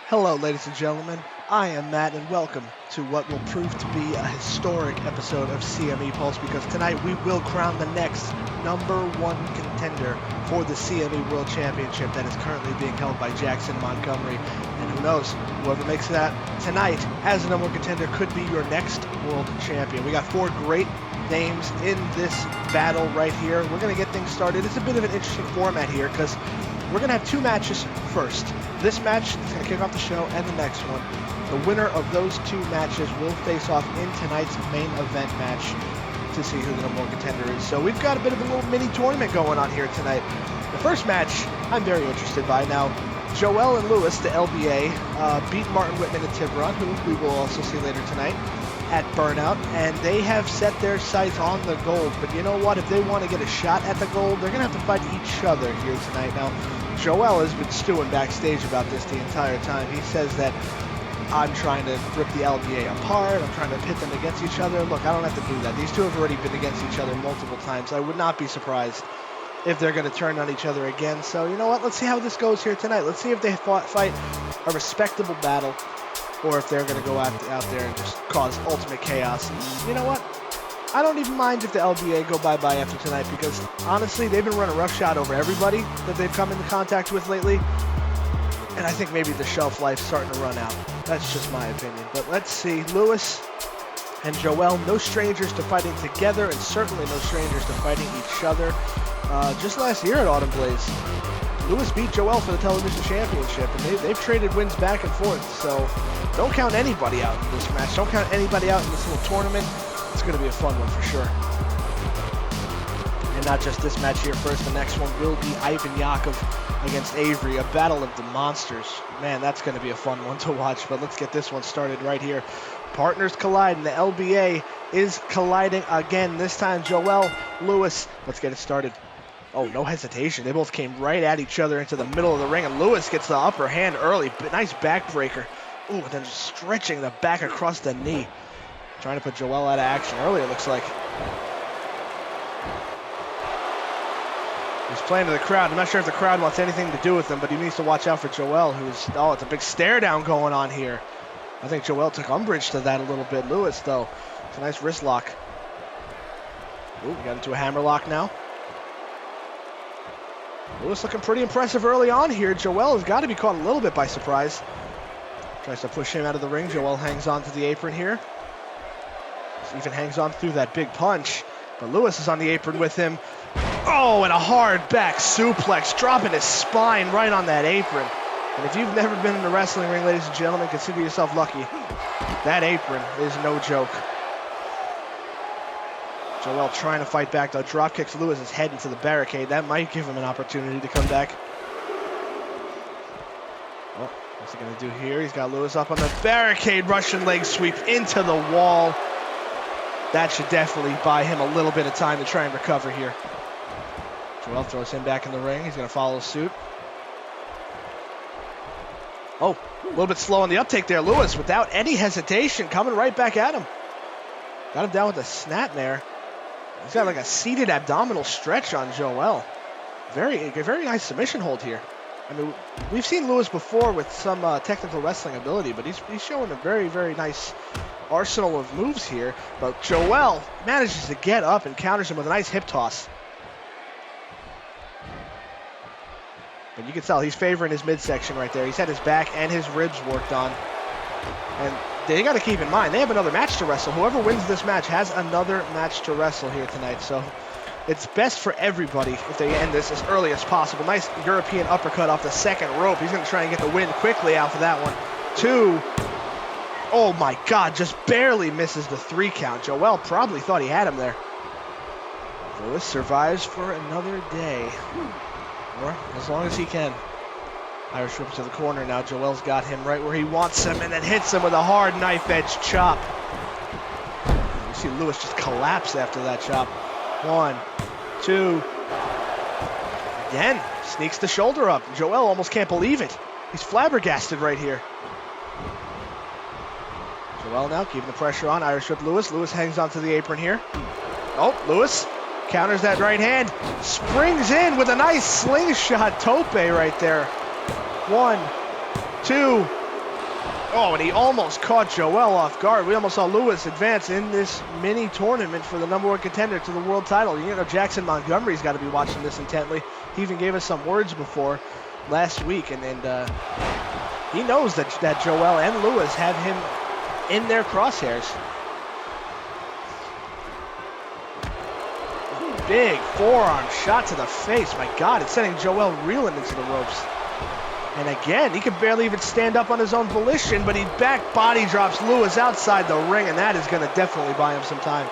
Hello, ladies and gentlemen. I am Matt, and welcome to what will prove to be a historic episode of CME Pulse, because tonight we will crown the next #1 contender for the CME World Championship that is currently being held by Jackson Montgomery. And who knows, whoever makes that tonight as the #1 contender could be your next world champion. We got 4 great names in this battle right here. We're going to get things started. It's a bit of an interesting format here because we're going to have 2 matches first. This match is going to kick off the show, and the next one. The winner of those 2 matches will face off in tonight's main event match to see who the #1 contender is. So we've got a bit of a little mini tournament going on here tonight. The first match I'm very interested by. Now, Jowell and Luis, the LBA, beat Martin Wittman and Tiburon, who we will also see later tonight, at Burnout, and they have set their sights on the gold. But you know what? If they want to get a shot at the gold, they're going to have to fight each other here tonight. Now, Jowell has been stewing backstage about this the entire time. He says that I'm trying to rip the LBA apart, I'm trying to pit them against each other. Look, I don't have to do that. These two have already been against each other multiple times. I would not be surprised if they're going to turn on each other again. So, you know what? Let's see how this goes here tonight. Let's see if they fight a respectable battle, or if they're going to go out there and just cause ultimate chaos. And you know what? I don't even mind if the LBA go bye-bye after tonight, because honestly, they've been running roughshod over everybody that they've come into contact with lately. And I think maybe the shelf life's starting to run out. That's just my opinion. But let's see. Luis and Jowell, no strangers to fighting together, and certainly no strangers to fighting each other. Just last year at Autumn Blaze, Luis beat Jowell for the television championship, and they've traded wins back and forth. So don't count anybody out in this match. Don't count anybody out in this little tournament. It's going to be a fun one for sure. And not just this match here first. The next one will be Ivan Yakov against Avery, a battle of the monsters. Man, that's going to be a fun one to watch. But let's get this one started right here. Partners collide, and the LBA is colliding again. This time, Jowell, Luis. Let's get it started. Oh, no hesitation. They both came right at each other into the middle of the ring, and Luis gets the upper hand early. Nice backbreaker. Ooh, and then stretching the back across the knee. Trying to put Jowell out of action early, it looks like. He's playing to the crowd. I'm not sure if the crowd wants anything to do with him, but he needs to watch out for Jowell, who's... Oh, it's a big stare down going on here. I think Jowell took umbrage to that a little bit. Luis, though, it's a nice wrist lock. Ooh, we got into a hammer lock now. Luis looking pretty impressive early on here. Jowell has got to be caught a little bit by surprise. Tries to push him out of the ring. Jowell hangs on to the apron here. Even hangs on through that big punch. But Luis is on the apron with him. Oh, and a hard back suplex, dropping his spine right on that apron. And if you've never been in a wrestling ring, ladies and gentlemen, consider yourself lucky. That apron is no joke. Jowell trying to fight back, though. Drop kicks Luis's head into the barricade. That might give him an opportunity to come back. Oh, what's he going to do here? He's got Luis up on the barricade. Russian leg sweep into the wall. That should definitely buy him a little bit of time to try and recover here. Jowell throws him back in the ring. He's going to follow suit. Oh, a little bit slow on the uptake there. Luis, without any hesitation, coming right back at him. Got him down with a snap there. He's got like a seated abdominal stretch on Jowell. Very nice submission hold here. I mean, we've seen Luis before with some technical wrestling ability, but he's showing a very nice arsenal of moves here. But Jowell manages to get up and counters him with a nice hip toss. But you can tell he's favoring his midsection right there. He's had his back and his ribs worked on. And they got to keep in mind, they have another match to wrestle. Whoever wins this match has another match to wrestle here tonight. So it's best for everybody if they end this as early as possible. Nice European uppercut off the second rope. He's going to try and get the win quickly out of that one. 2. Oh my God, just barely misses the 3 count. Jowell probably thought he had him there. Luis survives for another day. Or as long as he can. Irish whip to the corner now. Jowell's got him right where he wants him, and then hits him with a hard knife edge chop. You see Luis just collapse after that chop. 1, 2. Again, sneaks the shoulder up. Jowell almost can't believe it. He's flabbergasted right here. Jowell now keeping the pressure on. Irish whip Luis. Luis hangs onto the apron here. Oh, Luis counters that right hand. Springs in with a nice slingshot tope right there. 1, 2. Oh, and he almost caught Jowell off guard. We almost saw Luis advance in this mini tournament for the #1 contender to the world title. You know, Jackson Montgomery's got to be watching this intently. He even gave us some words before last week, and he knows that Jowell and Luis have him in their crosshairs. Big forearm shot to the face. My God, it's sending Jowell reeling into the ropes. And again, he can barely even stand up on his own volition, but he back body drops Luis outside the ring, and that is going to definitely buy him some time.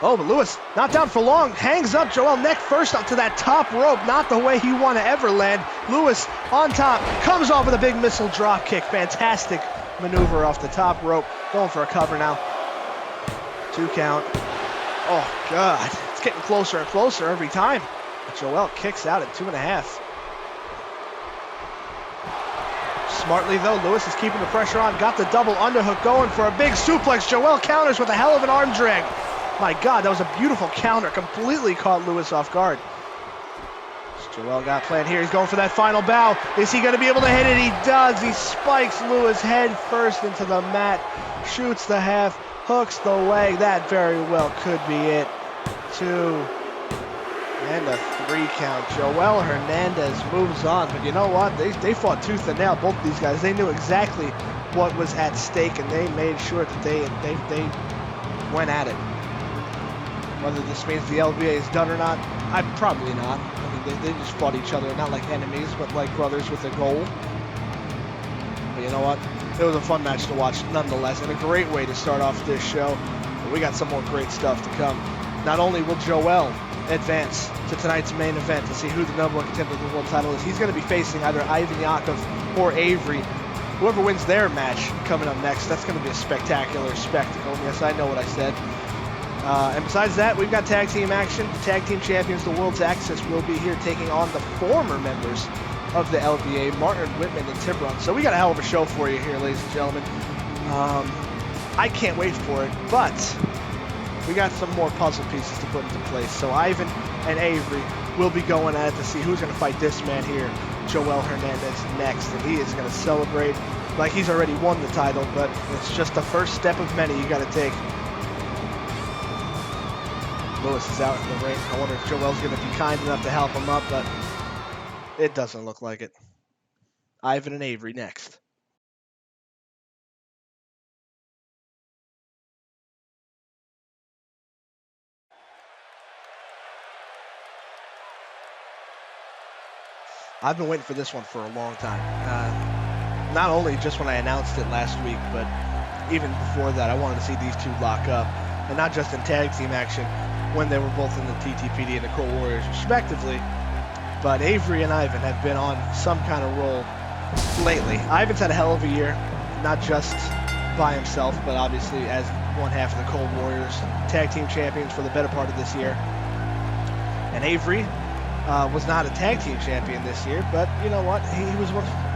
Oh, but Luis, not down for long, hangs up Jowell neck first up to that top rope, not the way he want to ever land. Luis on top, comes off with a big missile drop kick. Fantastic maneuver off the top rope. Going for a cover now. 2 count. Oh, God, it's getting closer and closer every time. Jowell kicks out at 2.5. Smartly though, Luis is keeping the pressure on. Got the double underhook going for a big suplex. Jowell counters with a hell of an arm drag. My God, that was a beautiful counter. Completely caught Luis off guard. Jowell got planned here. He's going for that final bow. Is he going to be able to hit it? He does. He spikes Luis head first into the mat. Shoots the half. Hooks the leg. That very well could be it. 2. And a 3 count. Jowell Hernandez moves on, but you know what? They fought tooth and nail, both of these guys. They knew exactly what was at stake, and they made sure that they went at it. Whether this means the LBA is done or not, probably not. I mean, they just fought each other, not like enemies, but like brothers with a goal. But you know what? It was a fun match to watch nonetheless, and a great way to start off this show. But we got some more great stuff to come. Not only will Jowell advance to tonight's main event to see who the #1 contender to the world title is, he's going to be facing either Ivan Yakov or Avery. Whoever wins their match coming up next, that's going to be a spectacular spectacle. Yes, I know what I said. And besides that, we've got tag team action. The tag team champions, the World's Access, will be here taking on the former members of the LBA, Martin Wittman and Tiburon. So we got a hell of a show for you here, ladies and gentlemen. I can't wait for it, but we got some more puzzle pieces to put into place. So Ivan and Avery will be going at it to see who's going to fight this man here, Jowell Hernandez, next. And he is going to celebrate like he's already won the title, but it's just the first step of many you got to take. Luis is out in the ring. I wonder if Jowell's going to be kind enough to help him up, but it doesn't look like it. Ivan and Avery next. I've been waiting for this one for a long time. Not only just when I announced it last week, but even before that, I wanted to see these two lock up. And not just in tag team action, when they were both in the TTPD and the Cold Warriors, respectively. But Avery and Ivan have been on some kind of roll lately. Ivan's had a hell of a year, not just by himself, but obviously as one half of the Cold Warriors, tag team champions for the better part of this year. And Avery was not a tag team champion this year, but you know what? He was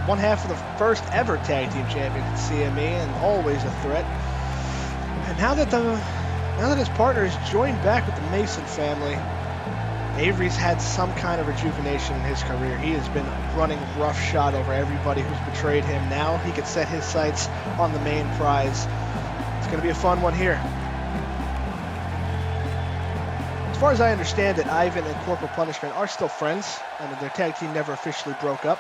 one half of the first ever tag team champions at CME, and always a threat. And now that his partner has joined back with the Mason family, Avery's had some kind of rejuvenation in his career. He has been running roughshod over everybody who's betrayed him. Now he can set his sights on the main prize. It's going to be a fun one here. As far as I understand it, Ivan and Corporal Punishment are still friends. I mean, their tag team never officially broke up.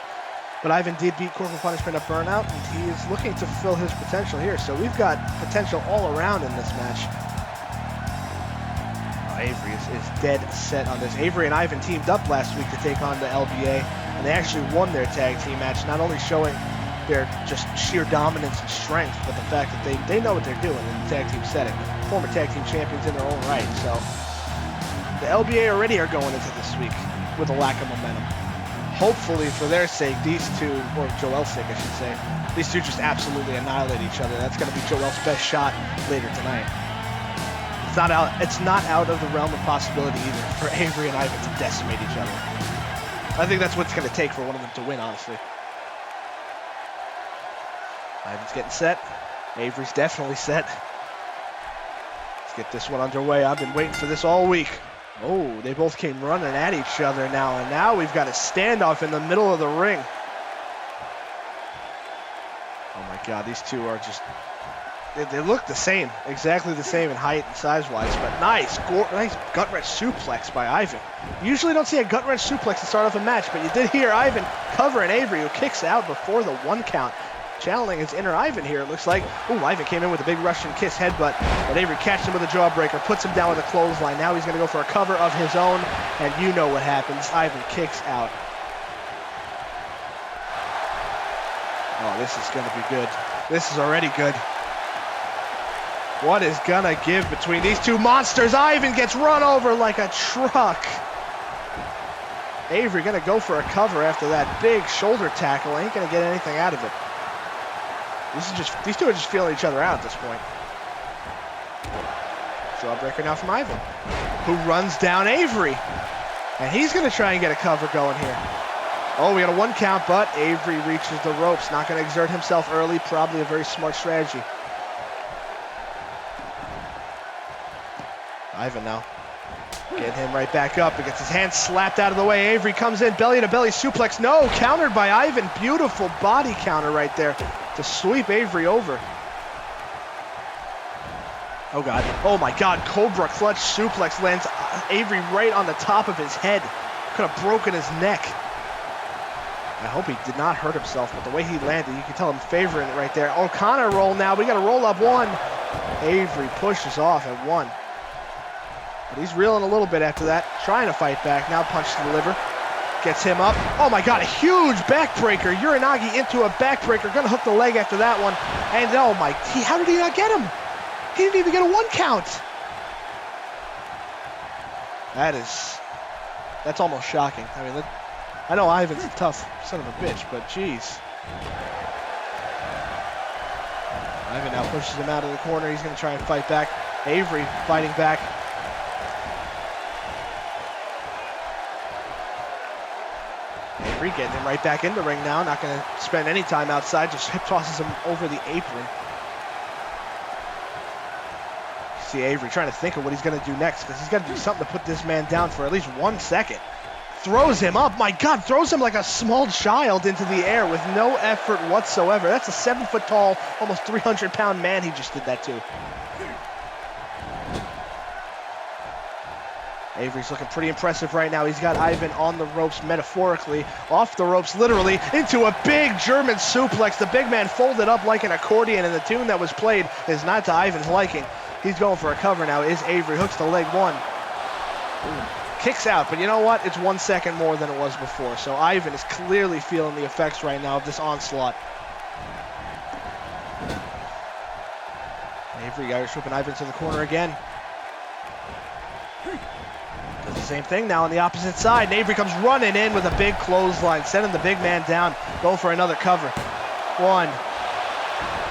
But Ivan did beat Corporal Punishment at Burnout, and he is looking to fulfill his potential here. So we've got potential all around in this match. Avery is dead set on this. Avery and Ivan teamed up last week to take on the LBA, and they actually won their tag team match, not only showing their just sheer dominance and strength, but the fact that they know what they're doing in the tag team setting. Former tag team champions in their own right. So the LBA already are going into this week with a lack of momentum. Hopefully, for their sake, these two, or Jowell's sake, I should say, these two just absolutely annihilate each other. That's going to be Jowell's best shot later tonight. It's not out of the realm of possibility either for Avery and Ivan to decimate each other. I think that's what it's going to take for one of them to win, honestly. Ivan's getting set. Avery's definitely set. Let's get this one underway. I've been waiting for this all week. Oh, they both came running at each other now, and now we've got a standoff in the middle of the ring. God, these two are just, they look the same, exactly the same in height and size-wise, but nice gut-wrench suplex by Ivan. You usually don't see a gut-wrench suplex to start off a match, but you did hear Ivan covering Avery, who kicks out before the 1 count. Channeling his inner Ivan here, it looks like. Ooh, Ivan came in with a big Russian kiss headbutt, but Avery catches him with a jawbreaker, puts him down with a clothesline. Now he's going to go for a cover of his own, and you know what happens. Ivan kicks out. Oh, this is going to be good. This is already good. What is going to give between these two monsters? Ivan gets run over like a truck. Avery going to go for a cover after that big shoulder tackle. Ain't going to get anything out of it. These two are just feeling each other out at this point. Jawbreaker now from Ivan, who runs down Avery. And he's going to try and get a cover going here. Oh, we got a 1 count, but Avery reaches the ropes. Not going to exert himself early. Probably a very smart strategy. Ivan now. Getting him right back up. He gets his hand slapped out of the way. Avery comes in, belly-to-belly suplex. No, countered by Ivan. Beautiful body counter right there to sweep Avery over. Oh, God. Oh, my God. Cobra clutch suplex lands Avery right on the top of his head. Could have broken his neck. I hope he did not hurt himself, but the way he landed, you can tell him favoring it right there. O'Connor roll now. We got a roll up 1. Avery pushes off at 1. But he's reeling a little bit after that. Trying to fight back. Now punch to the liver. Gets him up. Oh my God, a huge backbreaker. Uranagi into a backbreaker. Gonna hook the leg after that one. And oh my, how did he not get him? He didn't even get a 1 count. That's almost shocking. I mean, I know Ivan's a tough son of a bitch, but geez. Ivan now pushes him out of the corner. He's gonna try and fight back. Avery fighting back. Avery getting him right back in the ring now. Not going to spend any time outside. Just hip tosses him over the apron. See Avery trying to think of what he's going to do next, because he's got to do something to put this man down for at least 1 second. Throws him up. My God, throws him like a small child into the air with no effort whatsoever. That's a 7-foot tall, almost 300-pound man he just did that to. Avery's looking pretty impressive right now. He's got Ivan on the ropes metaphorically, off the ropes literally, into a big German suplex. The big man folded up like an accordion, and the tune that was played is not to Ivan's liking. He's going for a cover now. Is Avery. Hooks the leg 1. Ooh. Kicks out, but you know what? It's 1 second more than it was before. So Ivan is clearly feeling the effects right now of this onslaught. Avery Irish whipping Ivan to the corner again. Does the same thing now on the opposite side. And Avery comes running in with a big clothesline, sending the big man down. Go for another cover. 1.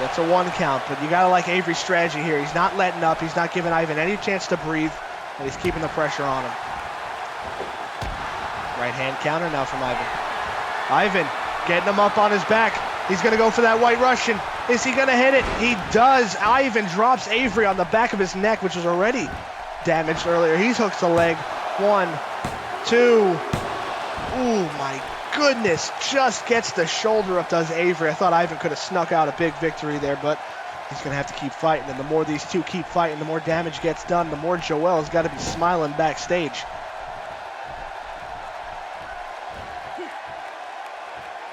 That's a 1 count, but you gotta like Avery's strategy here. He's not letting up. He's not giving Ivan any chance to breathe, and he's keeping the pressure on him. Right hand counter now from Ivan. Ivan getting him up on his back. He's gonna go for that White Russian. Is he gonna hit it? He does. Ivan drops Avery on the back of his neck, which was already damaged earlier. He's hooked the leg. 1, 2. Ooh, my goodness. Just gets the shoulder up, does Avery. I thought Ivan could have snuck out a big victory there, but he's going to have to keep fighting. And the more these two keep fighting, the more damage gets done, the more Jowell has got to be smiling backstage.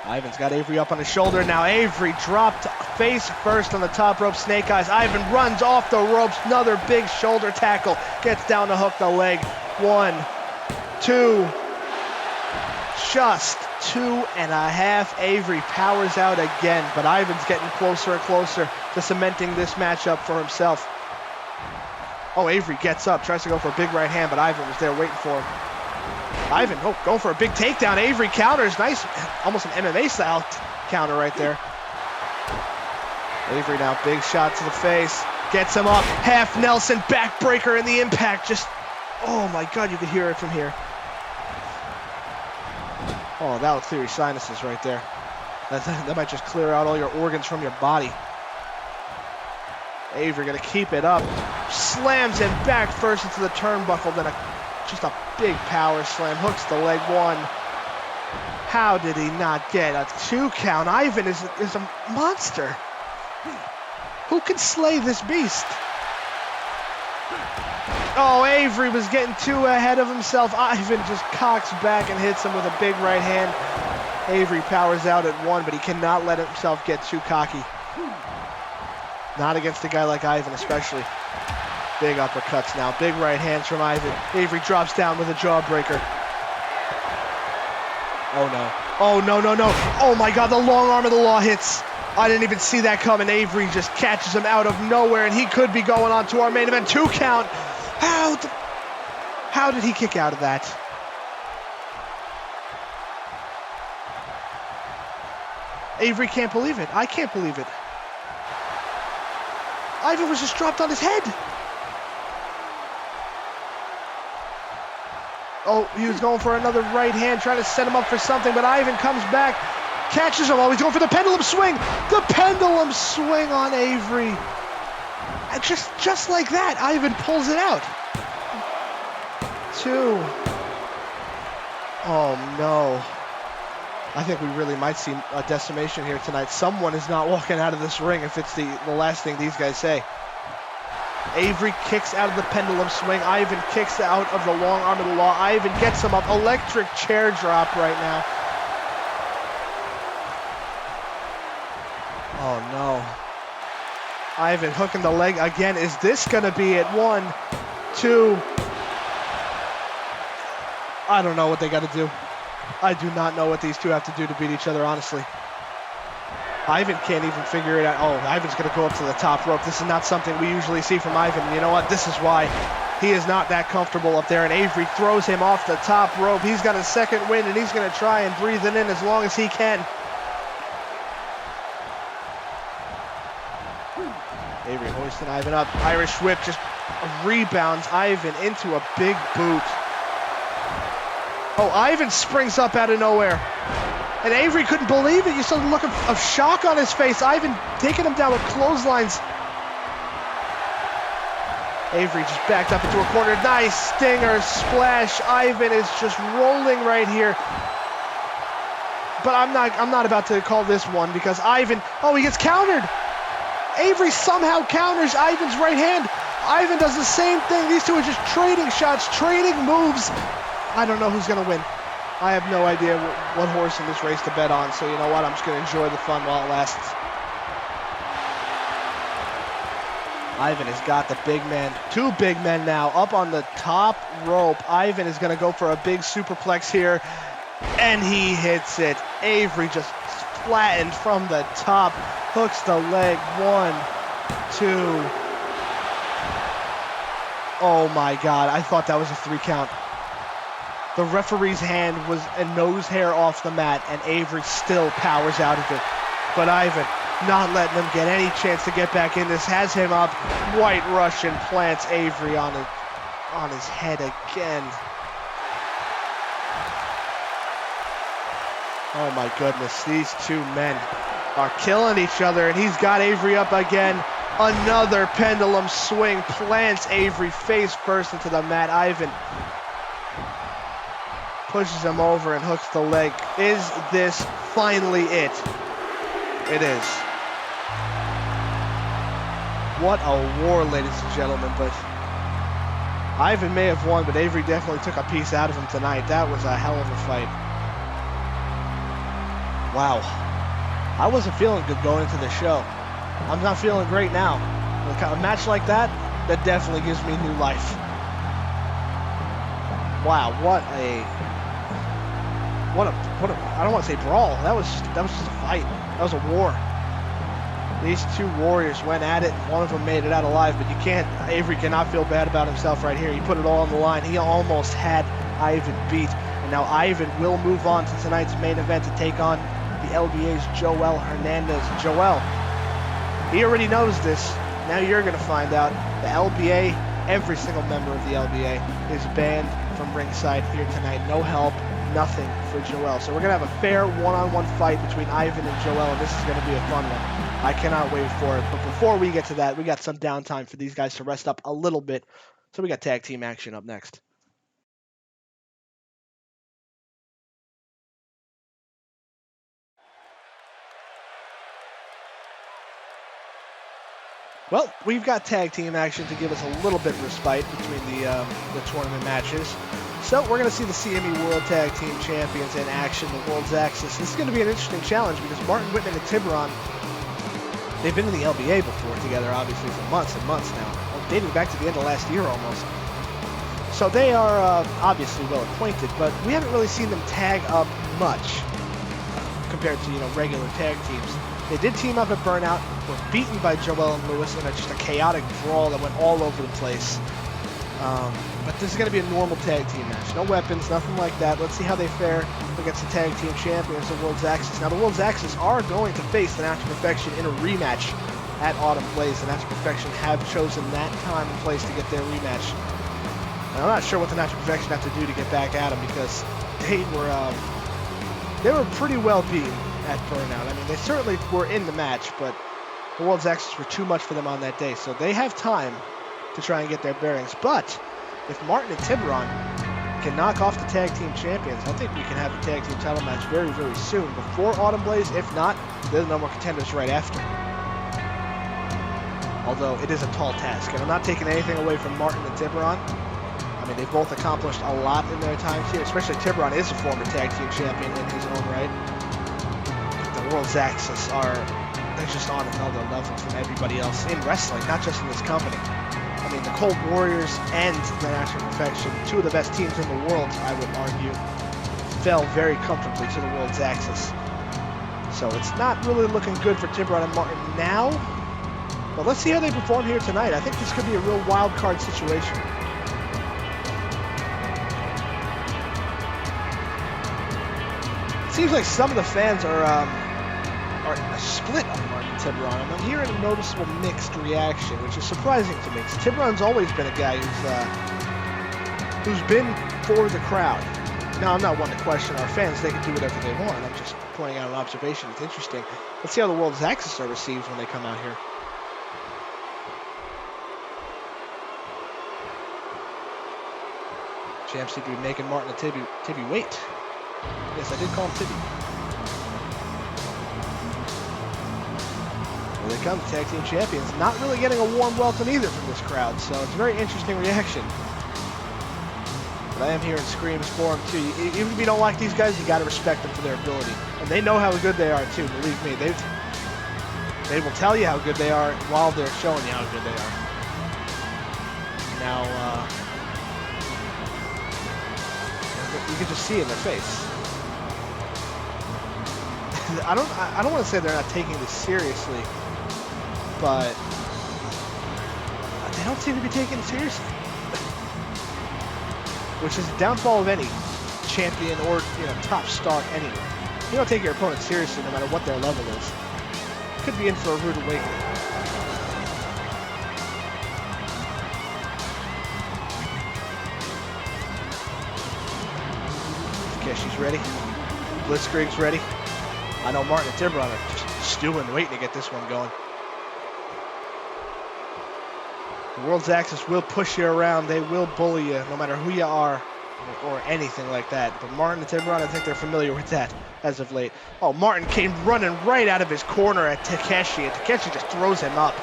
Ivan's got Avery up on his shoulder. Now Avery dropped face first on the top rope, snake eyes. Ivan runs off the ropes. Another big shoulder tackle. Gets down to hook the leg. 1, 2. Just 2.5. Avery powers out again, but Ivan's getting closer and closer to cementing this matchup for himself. Oh, Avery gets up, tries to go for a big right hand, but Ivan was there waiting for him. Ivan, going for a big takedown. Avery counters. Nice, almost an MMA-style counter right there. Avery now, big shot to the face. Gets him up. Half Nelson, backbreaker in the impact. Just, oh my God, you could hear it from here. Oh, that'll clear your sinuses right there. That might just clear out all your organs from your body. Avery gonna keep it up. Slams him back first into the turnbuckle, then just a big power slam. Hooks the leg. 1. How did he not get a 2 count? Ivan is a monster. Who can slay this beast? Oh, Avery was getting too ahead of himself. Ivan just cocks back and hits him with a big right hand. Avery powers out at 1, but he cannot let himself get too cocky. Not against a guy like Ivan, especially. Big uppercuts now. Big right hands from Ivan. Avery drops down with a jawbreaker. Oh, no. Oh, no, no, no. Oh, my God, the long arm of the law hits. I didn't even see that coming. Avery just catches him out of nowhere, and he could be going on to our main event. 2 count. How did he kick out of that? Avery can't believe it. I can't believe it. Ivan was just dropped on his head. Oh, he was going for another right hand, trying to set him up for something, but Ivan comes back, catches him. Oh, he's going for the pendulum swing. The pendulum swing on Avery. And just like that, Ivan pulls it out. 2. Oh, no. I think we really might see a decimation here tonight. Someone is not walking out of this ring if it's the last thing these guys say. Avery kicks out of the pendulum swing. Ivan kicks out of the long arm of the law. Ivan gets him up. Electric chair drop right now. Oh, no. Ivan hooking the leg again. Is this going to be it? 1, 2. I don't know what they got to do. I do not know what these two have to do to beat each other, honestly. Ivan can't even figure it out. Oh, Ivan's going to go up to the top rope. This is not something we usually see from Ivan. You know what? This is why he is not that comfortable up there. And Avery throws him off the top rope. He's got a second wind, and he's going to try and breathe it in as long as he can. Avery hoisting Ivan up. Irish whip just rebounds Ivan into a big boot. Oh, Ivan springs up out of nowhere. And Avery couldn't believe it. You saw the look of shock on his face. Ivan taking him down with clotheslines. Avery just backed up into a corner. Nice stinger splash. Ivan is just rolling right here. But I'm not about to call this one because Ivan, oh, he gets countered. Avery somehow counters Ivan's right hand. Ivan does the same thing. These two are just trading shots, trading moves. I don't know who's going to win. I have no idea what horse in this race to bet on, so you know what? I'm just going to enjoy the fun while it lasts. Ivan has got the big man, 2 big men now, up on the top rope. Ivan is going to go for a big superplex here, and he hits it. Avery just flattened from the top, hooks the leg. 1, 2. Oh my God, I thought that was a 3 count. The referee's hand was a nose hair off the mat, and Avery still powers out of it. But Ivan, not letting him get any chance to get back in this, has him up. White Russian plants Avery on his head again. Oh my goodness, these 2 men are killing each other, and he's got Avery up again. Another pendulum swing plants Avery face first into the mat. Ivan pushes him over and hooks the leg. Is this finally it? It is. What a war, ladies and gentlemen. But Ivan may have won, but Avery definitely took a piece out of him tonight. That was a hell of a fight. Wow. I wasn't feeling good going into the show. I'm not feeling great now. A match like that definitely gives me new life. Wow, what a I don't want to say brawl. That was just a fight. That was a war. These 2 warriors went at it, and one of them made it out alive, but Avery cannot feel bad about himself right here. He put it all on the line. He almost had Ivan beat, and now Ivan will move on to tonight's main event to take on the LBA's Jowell Hernandez. Jowell, he already knows this. Now you're going to find out. The LBA, every single member of the LBA is banned from ringside here tonight. No help, nothing for Jowell. So we're going to have a fair one-on-one fight between Ivan and Jowell, and this is going to be a fun one. I cannot wait for it. But before we get to that, we got some downtime for these guys to rest up a little bit. So we got tag team action up next. Well, we've got tag team action to give us a little bit of respite between the tournament matches. So we're going to see the CME World Tag Team Champions in action, the World's Axis. This is going to be an interesting challenge because Martin Wittman and Tiburon, they've been in the LBA before together, obviously, for months and months now, dating back to the end of last year almost. So they are obviously well acquainted, but we haven't really seen them tag up much compared to, regular tag teams. They did team up at Burnout, were beaten by Jowell and Luis in just a chaotic brawl that went all over the place. But this is going to be a normal tag team match. No weapons, nothing like that. Let's see how they fare against the tag team champions, the World's Axis. Now, the World's Axis are going to face the Natural Perfection in a rematch at Autumn Blaze. The Natural Perfection have chosen that time and place to get their rematch. And I'm not sure what the Natural Perfection have to do to get back at them because they were pretty well beaten at Burnout. I mean, they certainly were in the match, but the World's Axis were too much for them on that day. So they have time to try and get their bearings. But if Martin and Tiburon can knock off the tag team champions, I think we can have a tag team title match very, very soon before Autumn Blaze. If not, there's no more contenders right after. Although it is a tall task, and I'm not taking anything away from Martin and Tiburon. I mean, they've both accomplished a lot in their times here, especially Tiburon is a former tag team champion in his own right. The World's Axis they're just on another level from everybody else in wrestling, not just in this company. I mean, the Cold Warriors and the Natural Perfection, two of the best teams in the world, I would argue, fell very comfortably to the World's Axis. So it's not really looking good for Tiburon and Martin now, but let's see how they perform here tonight. I think this could be a real wild card situation. It seems like some of the fans are split on Martin Tiburon, and I'm hearing a noticeable mixed reaction, which is surprising to me. Tiburon's always been a guy who's been for the crowd. Now, I'm not one to question our fans. They can do whatever they want. I'm just pointing out an observation. It's interesting. Let's see how the World's Axis are received when they come out here. Champs seem to be making Martin and Tibby wait. Yes, I did call him Tibby. Here they come, the tag team champions. Not really getting a warm welcome either from this crowd, so it's a very interesting reaction. But I am hearing screams for them too. Even if you don't like these guys, you got to respect them for their ability. And they know how good they are too, believe me. They will tell you how good they are while they're showing you how good they are. Now, you can just see it in their face. I don't want to say they're not taking this seriously, but they don't seem to be taking it seriously, which is the downfall of any champion or top star anywhere. You don't take your opponent seriously no matter what their level is. Could be in for a rude awakening. She's ready. Blitzkrieg's ready. I know Martin and Tiburon are just stewing, waiting to get this one going. The World's Axis will push you around. They will bully you, no matter who you are or anything like that. But Martin and Tiburon, I think they're familiar with that as of late. Oh, Martin came running right out of his corner at Takeshi, and Takeshi just throws him up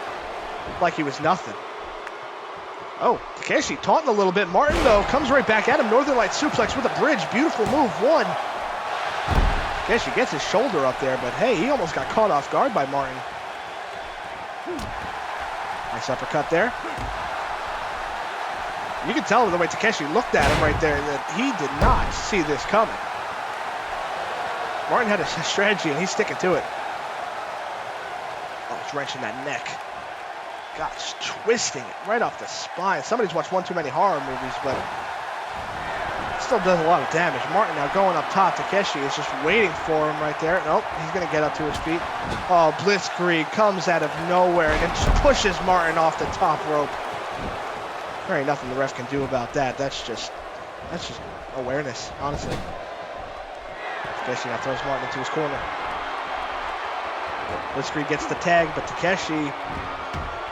like he was nothing. Oh, Takeshi taunting a little bit. Martin, though, comes right back at him. Northern Light suplex with a bridge. Beautiful move. One. Takeshi gets his shoulder up there, but hey, he almost got caught off guard by Martin. Nice uppercut there. You can tell the way Takeshi looked at him right there that he did not see this coming. Martin had a strategy, and he's sticking to it. Oh, he's wrenching that neck. Gosh, twisting it right off the spine. Somebody's watched one too many horror movies, but it still does a lot of damage. Martin now going up top. Takeshi is just waiting for him right there. Nope, he's going to get up to his feet. Oh, Blitzkrieg comes out of nowhere and just pushes Martin off the top rope. There ain't nothing the ref can do about that. That's just awareness, honestly. Takeshi now throws Martin into his corner. Blitzkrieg gets the tag, but Takeshi...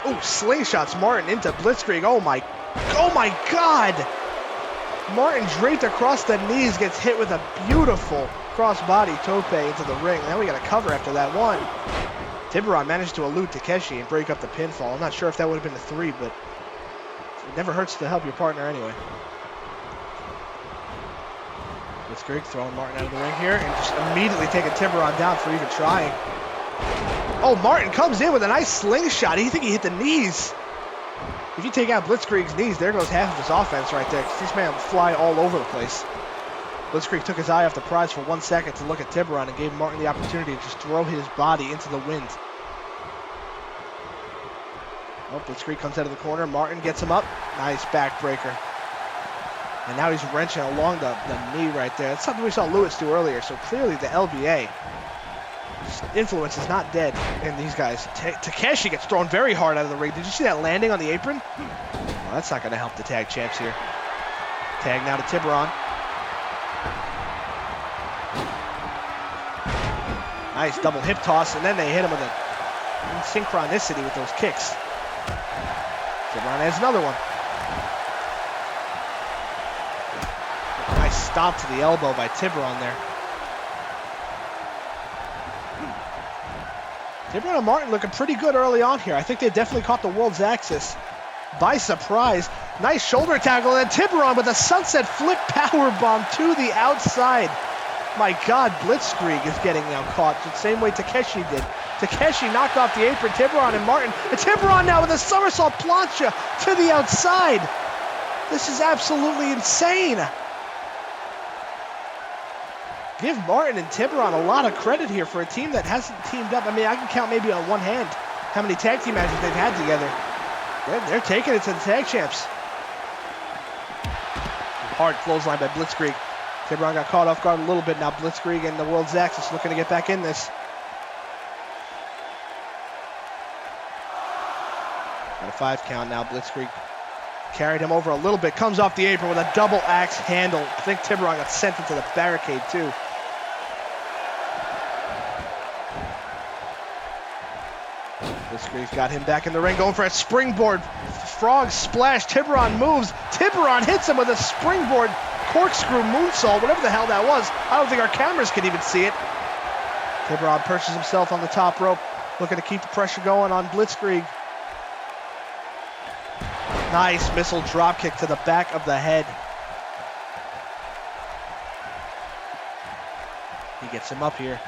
Oh, slingshots Martin into Blitzkrieg. Oh my God! Martin draped across the knees, gets hit with a beautiful crossbody tope into the ring. Now we got a cover after that one. Tiburon managed to elude Takeshi and break up the pinfall. I'm not sure if that would have been a 3, but it never hurts to help your partner anyway. Blitzkrieg throwing Martin out of the ring here and just immediately taking Tiburon down for even trying. Oh, Martin comes in with a nice slingshot. You think he hit the knees. If you take out Blitzkrieg's knees, there goes half of his offense right there. This man will fly all over the place. Blitzkrieg took his eye off the prize for 1 second to look at Tiburon and gave Martin the opportunity to just throw his body into the wind. Oh, Blitzkrieg comes out of the corner. Martin gets him up. Nice backbreaker. And now he's wrenching along the knee right there. That's something we saw Luis do earlier. So clearly the LBA influence is not dead in these guys. Takeshi gets thrown very hard out of the ring. Did you see that landing on the apron? Well, that's not going to help the tag champs here. Tag now to Tiburon. Nice double hip toss, and then they hit him with a synchronicity with those kicks. Tiburon has another one. Nice stomp to the elbow by Tiburon there. Tiburon and Martin looking pretty good early on here. I think they definitely caught the world's axis by surprise. Nice shoulder tackle, and Tiburon with a sunset flip powerbomb to the outside. My God, Blitzkrieg is getting now caught the same way Takeshi did. Takeshi knocked off the apron, Tiburon and Martin. And Tiburon now with a somersault plancha to the outside. This is absolutely insane. Give Martin and Tiburon a lot of credit here for a team that hasn't teamed up. I mean, I can count maybe on one hand how many tag team matches they've had together. They're taking it to the tag champs. Hard clothesline by Blitzkrieg. Tiburon got caught off guard a little bit. Now Blitzkrieg and the world's axis looking to get back in this. Got a 5 count now. Blitzkrieg carried him over a little bit. Comes off the apron with a double axe handle. I think Tiburon got sent into the barricade too. Blitzkrieg's got him back in the ring, going for a springboard frog splash. Tiburon moves. Tiburon hits him with a springboard corkscrew moonsault, whatever the hell that was. I don't think our cameras can even see it. Tiburon perches himself on the top rope, looking to keep the pressure going on Blitzkrieg. Nice missile drop kick to the back of the head. He gets him up here.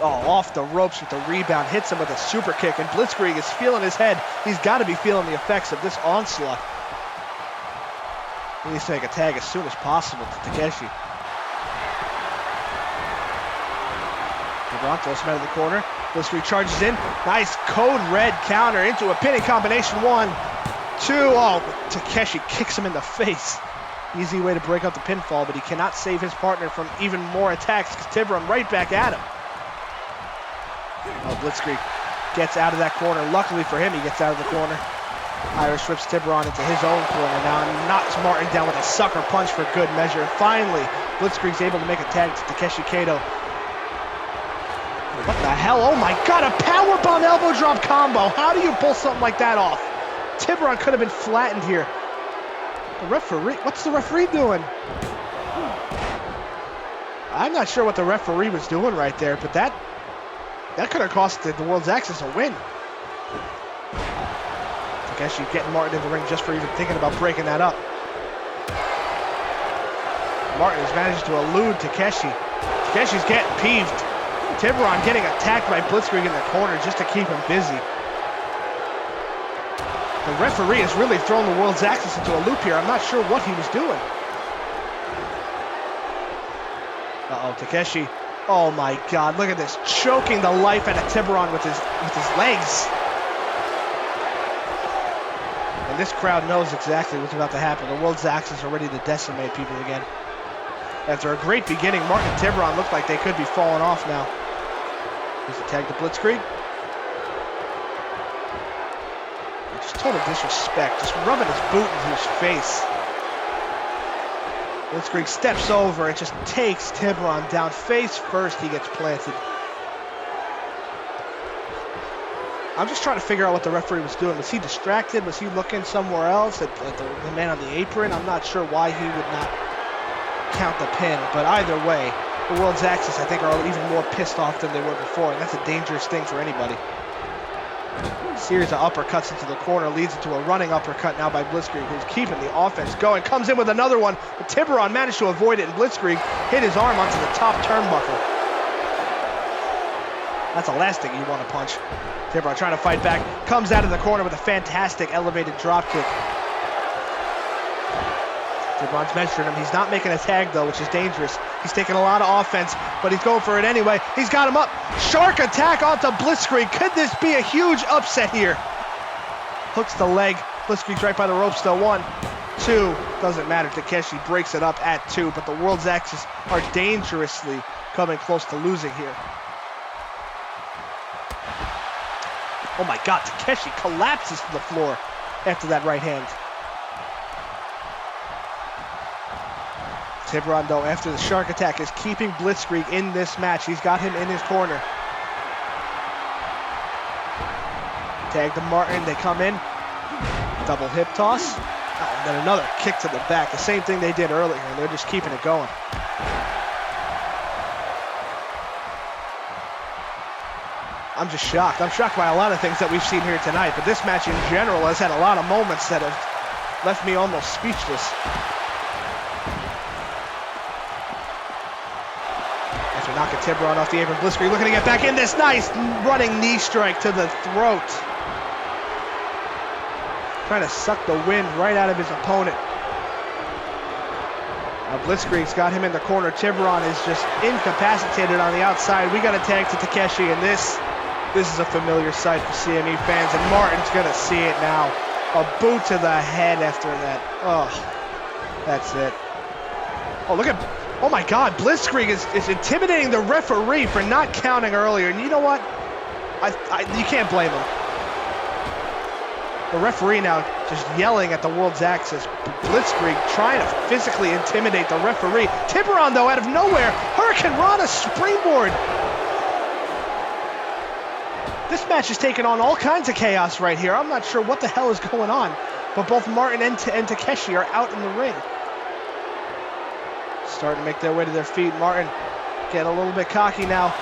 Oh, off the ropes with the rebound. Hits him with a super kick, and Blitzkrieg is feeling his head. He's got to be feeling the effects of this onslaught. He needs to make a tag as soon as possible to Takeshi. Tiburon throws him out of the corner. Blitzkrieg charges in. Nice code red counter into a pinning combination. 1, 2. Oh, Takeshi kicks him in the face. Easy way to break up the pinfall, but he cannot save his partner from even more attacks. Tiburon right back at him. Oh, Blitzkrieg gets out of that corner. Luckily for him, he gets out of the corner. Irish whips Tiburon into his own corner now and knocks Martin down with a sucker punch for good measure. Finally, Blitzkrieg's able to make a tag to Takeshi Kato. What the hell? Oh my God, a powerbomb elbow drop combo. How do you pull something like that off? Tiburon could have been flattened here. The referee, what's the referee doing? I'm not sure what the referee was doing right there, but that could have cost the world's axis a win. Takeshi getting Martin in the ring just for even thinking about breaking that up. Martin has managed to elude Takeshi. Takeshi's getting peeved. Tiburon getting attacked by Blitzkrieg in the corner just to keep him busy. The referee has really thrown the world's axis into a loop here. I'm not sure what he was doing. Uh-oh, Takeshi. Oh my God, look at this. Choking the life out of Tiburon with his legs. And this crowd knows exactly what's about to happen. The world's axis are ready to decimate people again. After a great beginning, Martin and Tiburon look like they could be falling off now. Here's the tag to Blitzkrieg. Just total disrespect, just rubbing his boot into his face. Blitzkrieg steps over and just takes Tiburon down. Face first, he gets planted. I'm just trying to figure out what the referee was doing. Was he distracted? Was he looking somewhere else at the man on the apron? I'm not sure why he would not count the pin, but either way, the World's Axis, I think, are even more pissed off than they were before, and that's a dangerous thing for anybody. Series of uppercuts into the corner leads into a running uppercut now by Blitzkrieg, who's keeping the offense going. Comes in with another one, but Tiburon managed to avoid it, and Blitzkrieg hit his arm onto the top turnbuckle. That's the last thing you want to punch. Tiburon trying to fight back, comes out of the corner with a fantastic elevated drop kick. Tiburon's measuring him. He's not making a tag though, which is dangerous. He's taking a lot of offense, but he's going for it anyway. He's got him up. Shark attack onto Blitzkrieg. Could this be a huge upset here? Hooks the leg. Blitzkrieg's right by the ropes though. 1, 2, doesn't matter. Takeshi breaks it up at 2, but the World's Axis are dangerously coming close to losing here. Oh my God, Takeshi collapses to the floor after that right hand. Tiburon, though, after the shark attack, is keeping Blitzkrieg in this match. He's got him in his corner. Tag to Martin, they come in. Double hip toss. Oh, and then another kick to the back. The same thing they did earlier, and they're just keeping it going. I'm just shocked. I'm shocked by a lot of things that we've seen here tonight, but this match in general has had a lot of moments that have left me almost speechless. After knocking Tiburon off the apron, Blitzkrieg looking to get back in this. Nice running knee strike to the throat. Trying to suck the wind right out of his opponent. Now Blitzkrieg's got him in the corner. Tiburon is just incapacitated on the outside. We got a tag to Takeshi, and this is a familiar sight for CME fans, and Martin's gonna see it now. A boot to the head after that. Oh, that's it. Oh, look at, oh my God, Blitzkrieg is intimidating the referee for not counting earlier, and you know what? You can't blame him. The referee now just yelling at the World's Axis. Blitzkrieg trying to physically intimidate the referee. Tiburon, though, out of nowhere, Hurricane Rana springboard. This match is taking on all kinds of chaos right here. I'm not sure what the hell is going on, but both Martin and Takeshi are out in the ring. Starting to make their way to their feet. Martin getting a little bit cocky now.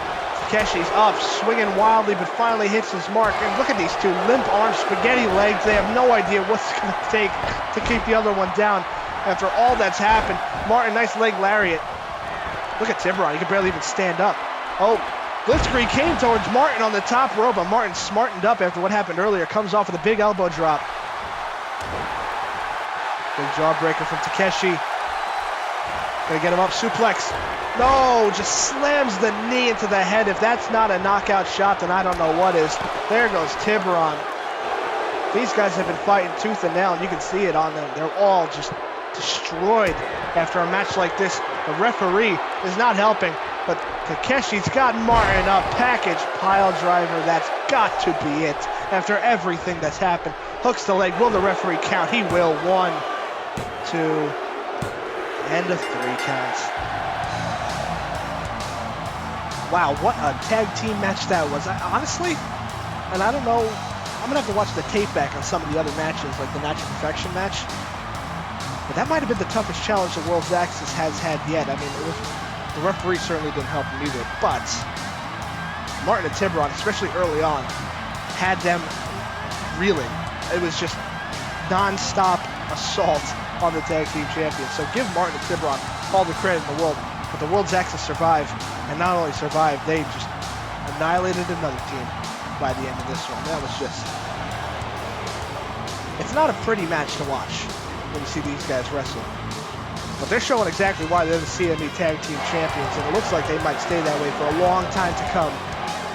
Takeshi's up, swinging wildly, but finally hits his mark. And look at these two limp arms, spaghetti legs. They have no idea what's going to take to keep the other one down. After all that's happened, Martin, nice leg lariat. Look at Tiburon, he can barely even stand up. Oh, Blitzkrieg came towards Martin on the top rope, but Martin smartened up after what happened earlier. Comes off with a big elbow drop. Big jawbreaker from Takeshi. Gonna get him up, suplex. No, just slams the knee into the head. If that's not a knockout shot, then I don't know what is. There goes Tiburon. These guys have been fighting tooth and nail, and you can see it on them. They're all just destroyed after a match like this. The referee is not helping, but Takeshi's got Martin up. Package pile driver, that's got to be it. After everything that's happened. Hooks the leg, will the referee count? He will. 1, 2, and a 3 counts. Wow, what a tag team match that was. Honestly, and I don't know, I'm going to have to watch the tape back on some of the other matches, like the Match of Perfection match. But that might have been the toughest challenge the World's Axis has had yet. I mean, the referee certainly didn't help him either. But Martin and Tiburon, especially early on, had them reeling. It was just non-stop assault on the tag team champions. So give Martin and Tiburon all the credit in the world. But the World's Axis survived, and not only survived, they just annihilated another team by the end of this one. That was just... It's not a pretty match to watch when you see these guys wrestle. But they're showing exactly why they're the CME Tag Team Champions, and it looks like they might stay that way for a long time to come,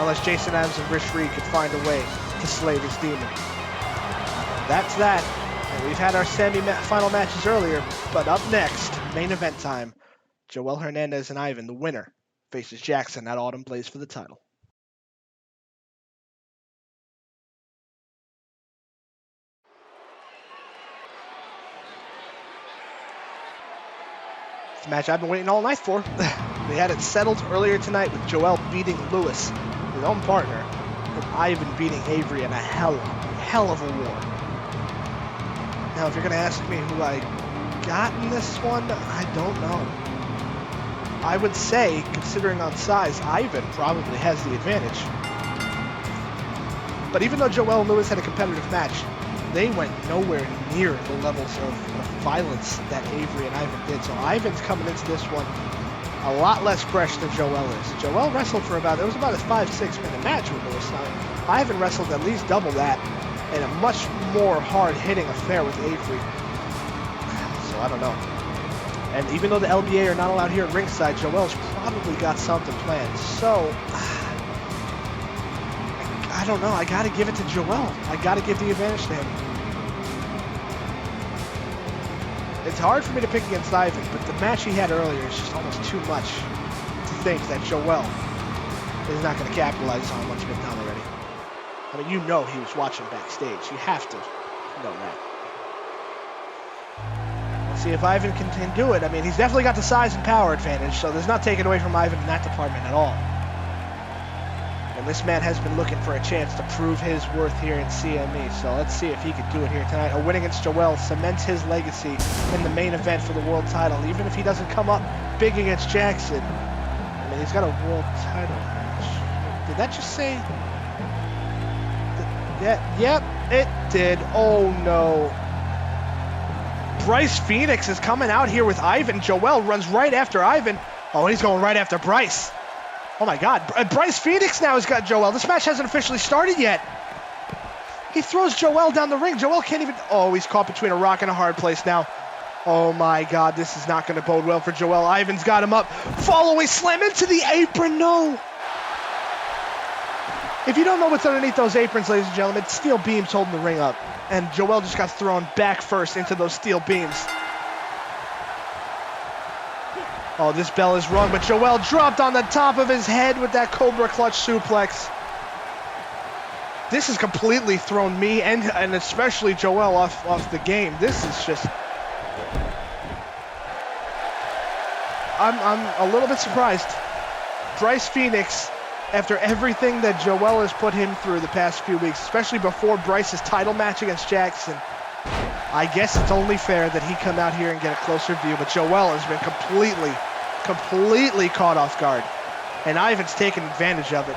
unless Jason Adams and Rich Reed could find a way to slay this demon. That's that. And we've had our semi-final matches earlier, but up next, main event time. Jowell Hernandez and Ivan, the winner, faces Jackson at Autumn Blaze for the title. It's a match I've been waiting all night for. They had it settled earlier tonight with Jowell beating Luis, his own partner, and Ivan beating Avery in a hell of a war. Now, if you're going to ask me who I got in this one, I don't know. I would say, considering on size, Ivan probably has the advantage. But even though Jowell and Luis had a competitive match, they went nowhere near the levels of violence that Avery and Ivan did. So Ivan's coming into this one a lot less fresh than Jowell is. Jowell wrestled for about a 5-6 minute match with Luis. Ivan wrestled at least double that in a much more hard-hitting affair with Avery. So I don't know. And even though the LBA are not allowed here at ringside, Jowell's probably got something planned. So I don't know. I got to give it to Jowell. I got to give the advantage to him. It's hard for me to pick against Ivan, but the match he had earlier is just almost too much to think that Jowell is not going to capitalize on what's been done already. I mean, you know he was watching backstage. You have to know that. Let's see if Ivan can do it. I mean, he's definitely got the size and power advantage, so there's not taken away from Ivan in that department at all. And this man has been looking for a chance to prove his worth here in CME, so let's see if he can do it here tonight. A win against Jowell cements his legacy in the main event for the world title, even if he doesn't come up big against Jackson. I mean, he's got a world title match. Did that just say? Yep, it did. Oh no. Bryce Phoenix is coming out here with Ivan. Jowell runs right after Ivan. Oh, he's going right after Bryce. Oh my God, Bryce Phoenix now has got Jowell. This match hasn't officially started yet. He throws Jowell down the ring. Jowell can't even, oh, he's caught between a rock and a hard place now. Oh my God, this is not gonna bode well for Jowell. Ivan's got him up, following slam into the apron, no. If you don't know what's underneath those aprons, ladies and gentlemen, it's steel beams holding the ring up. And Jowell just got thrown back first into those steel beams. Oh, this bell is rung, but Jowell dropped on the top of his head with that Cobra Clutch suplex. This has completely thrown me and especially Jowell off the game. This is just... I'm a little bit surprised. Bryce Phoenix, after everything that Jowell has put him through the past few weeks, especially before Bryce's title match against Jackson, I guess it's only fair that he come out here and get a closer view, but Jowell has been completely caught off guard, and Ivan's taken advantage of it.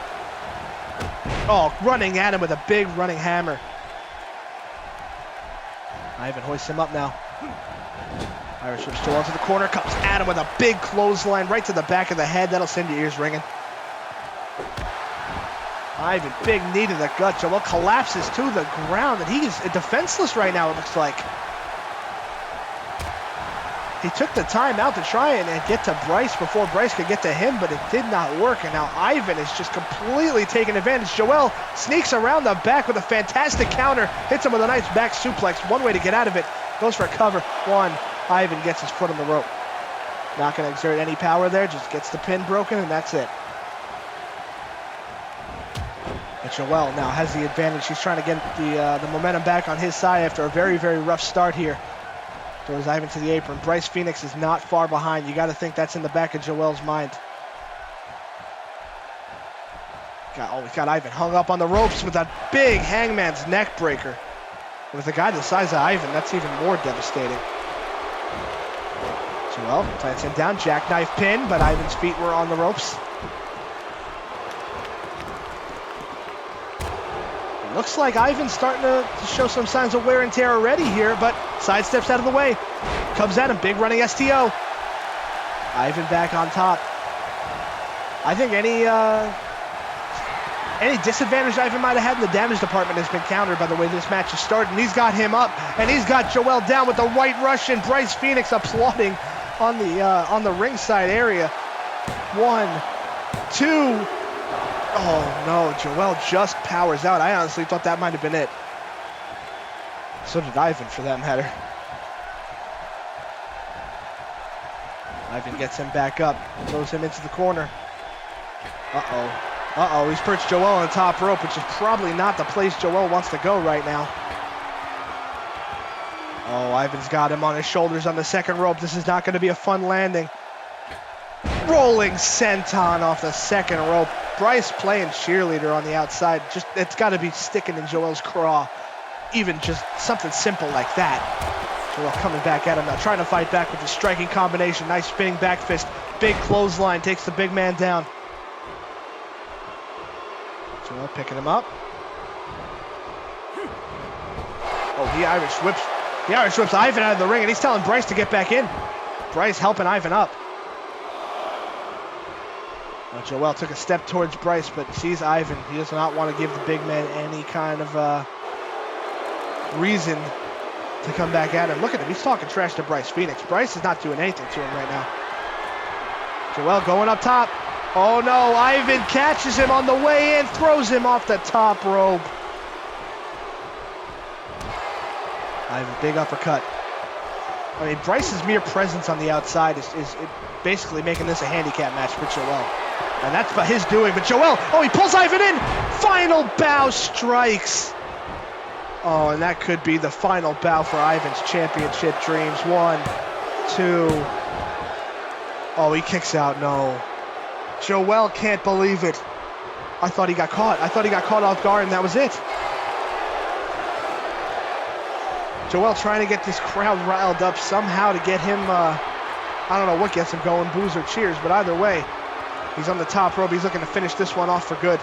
Oh, running at him with a big running hammer. Ivan hoists him up now. Irish whips Jowell to the corner, comes at him with a big clothesline right to the back of the head. That'll send your ears ringing. Ivan, big knee to the gut. Jowell collapses to the ground, and he's defenseless right now, it looks like. He took the time out to try and get to Bryce before Bryce could get to him, but it did not work, and now Ivan is just completely taking advantage. Jowell sneaks around the back with a fantastic counter, hits him with a nice back suplex. One way to get out of it, goes for a cover. One, Ivan gets his foot on the rope. Not going to exert any power there, just gets the pin broken, and that's it. But Jowell now has the advantage. He's trying to get the momentum back on his side after a very, very rough start here. Throws Ivan to the apron. Bryce Phoenix is not far behind. You got to think that's in the back of Jowell's mind. He's got Ivan hung up on the ropes with a big hangman's neck breaker. With a guy the size of Ivan, that's even more devastating. Jowell plants him down, jackknife pin, but Ivan's feet were on the ropes. Looks like Ivan's starting to show some signs of wear and tear already here, but sidesteps out of the way. Comes at him, big running STO. Ivan back on top. I think any disadvantage Ivan might have had in the damage department has been countered by the way this match has started. And he's got him up, and he's got Jowell down with the right Russian. Bryce Phoenix applauding on the ringside area. 1, 2. Oh no, Jowell just powers out. I honestly thought that might have been it. So did Ivan, for that matter. Ivan gets him back up, throws him into the corner. Uh-oh, he's perched Jowell on the top rope, which is probably not the place Jowell wants to go right now. Oh, Ivan's got him on his shoulders on the second rope. This is not going to be a fun landing. Rolling senton off the second rope. Bryce playing cheerleader on the outside. Just, it's got to be sticking in Jowell's craw. Even just something simple like that. Jowell coming back at him now, trying to fight back with the striking combination. Nice spinning back fist. Big clothesline, takes the big man down. Jowell picking him up. Oh, he Irish whips. The Irish whips Ivan out of the ring, and he's telling Bryce to get back in. Bryce helping Ivan up. Well, Jowell took a step towards Bryce, but sees Ivan. He does not want to give the big man any kind of reason to come back at him. Look at him. He's talking trash to Bryce Phoenix. Bryce is not doing anything to him right now. Jowell going up top. Oh, no. Ivan catches him on the way in, throws him off the top rope. Ivan, big uppercut. I mean, Bryce's mere presence on the outside is basically making this a handicap match for Jowell. And that's by his doing. But Jowell, oh, he pulls Ivan in. Final bow strikes. Oh, and that could be the final bow for Ivan's championship dreams. 1, 2. Oh, he kicks out. No. Jowell can't believe it. I thought he got caught. I thought he got caught off guard, and that was it. Jowell trying to get this crowd riled up somehow to get him, I don't know what gets him going, boos or cheers, but either way, he's on the top rope. He's looking to finish this one off for good.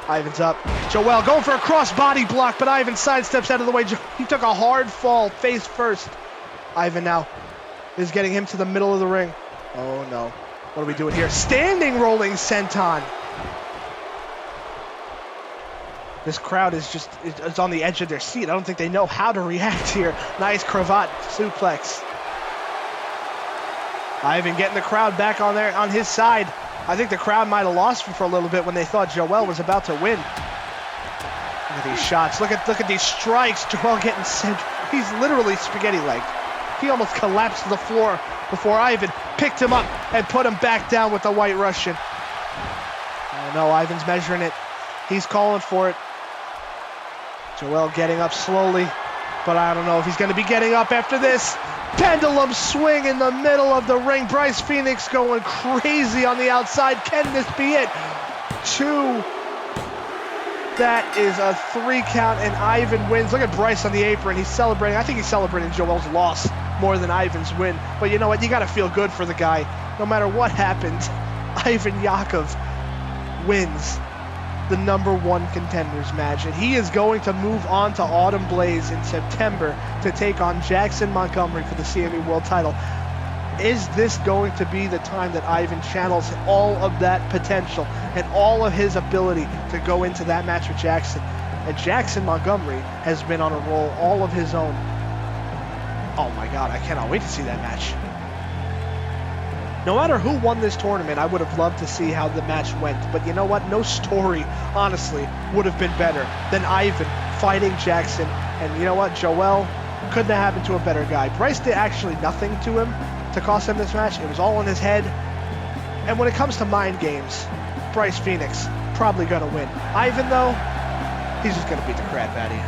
Ivan's up. Jowell going for a cross body block, but Ivan sidesteps out of the way. He took a hard fall, face first. Ivan now is getting him to the middle of the ring. Oh no. What are we doing here? Standing rolling senton. This crowd is on the edge of their seat. I don't think they know how to react here. Nice cravat suplex. Ivan getting the crowd back on his side. I think the crowd might have lost him for a little bit when they thought Jowell was about to win. Look at these shots. Look at these strikes. Jowell getting sent. He's literally spaghetti legged. He almost collapsed to the floor before Ivan picked him up and put him back down with the White Russian. Oh no, Ivan's measuring it. He's calling for it. Jowell getting up slowly, but I don't know if he's going to be getting up after this. Pendulum swing in the middle of the ring. Bryce Phoenix going crazy on the outside. Can this be it? 2. That is a 3 count, and Ivan wins. Look at Bryce on the apron. He's celebrating. I think he's celebrating Jowell's loss more than Ivan's win. But you know what? You got to feel good for the guy. No matter what happens, Ivan Yakov wins the #1 contenders match, and he is going to move on to Autumn Blaze in September to take on Jackson Montgomery for the CME World title. Is this going to be the time that Ivan channels all of that potential and all of his ability to go into that match with Jackson? And Jackson Montgomery has been on a roll all of his own. Oh my God, I cannot wait to see that match. No matter who won this tournament, I would have loved to see how the match went. But you know what? No story, honestly, would have been better than Ivan fighting Jackson. And you know what? Jowell couldn't have happened to a better guy. Bryce did actually nothing to him to cost him this match. It was all in his head. And when it comes to mind games, Bryce Phoenix probably going to win. Ivan, though, he's just going to beat the crap out of you.